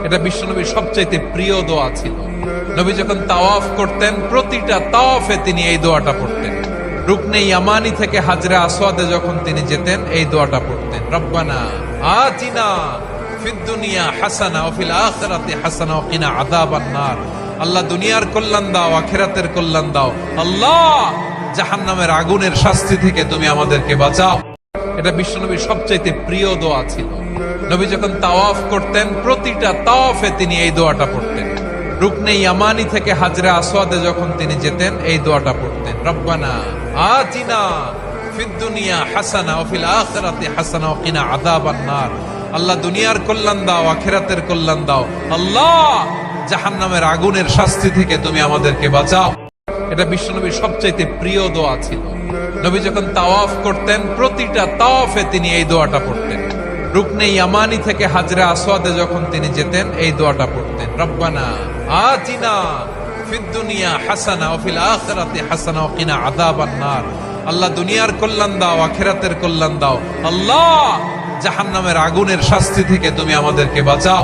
এটা বিশ্বনবীর সবচাইতে প্রিয় দোয়া ছিল। নবী যখন তাওয়াফ করতেন প্রতিটা তাওয়াফে তিনি এই দোয়াটা পড়তেন। রুকনে ইয়ামানি থেকে হাজরে আসওয়াদে যখন তিনি যেতেন এই দোয়াটা পড়তেন, রব্বানা আতিনা ফিদ দুনিয়া হাসানা ওয়া ফিল আখিরাতি হাসানা ওয়া কিনা আযাবান নার। আল্লাহ দুনিয়ার কল্যাণ দাও, আখিরাতের কল্যাণ দাও। আল্লাহ জাহান্নামের আগুনের শাস্তি থেকে তুমি আমাদেরকে বাঁচাও। এটা বিশ্বনবীর সবচাইতে প্রিয় দোয়া ছিল। নবী যখন তাওয়াফ করতেন প্রতিটা তাওয়াফে তিনি এই দোয়াটা পড়তেন। রুকনে ইয়ামানি থেকে হাজরে আসওয়াদে যখন তিনি যেতেন এই দোয়াটা পড়তেন, রব্বানা আতিনা ফিদ দুনিয়া হাসানা ওয়া ফিল আখিরাতি হাসানা ওয়া কিনা আযাবান নার। আল্লাহ দুনিয়ার কল্যাণ দাও, আখিরাতের কল্যাণ দাও। আল্লাহ জাহান্নামের আগুনের শাস্তি থেকে তুমি আমাদেরকে বাঁচাও। এটা বিশ্বনবীর সবচাইতে প্রিয় দোয়া ছিল। নবী যখন তাওয়াফ করতেন প্রতিটা তাওয়াফে তিনি এই দোয়াটা পড়তেন। রুকনে ইয়ামানি থেকে হাজরে আসওয়াদে যখন তিনি যেতেন এই দোয়াটা পড়তেন, রব্বানা আতিনা ফিদ দুনিয়া হাসানা ওয়া ফিল আখিরাতি হাসানা ওয়া কিনা আযাবান নার। আল্লাহ দুনিয়ার কল্যাণ দাও, আখিরাতের কল্যাণ দাও। আল্লাহ জাহান্নামের আগুনের শাস্তি থেকে তুমি আমাদেরকে বাঁচাও।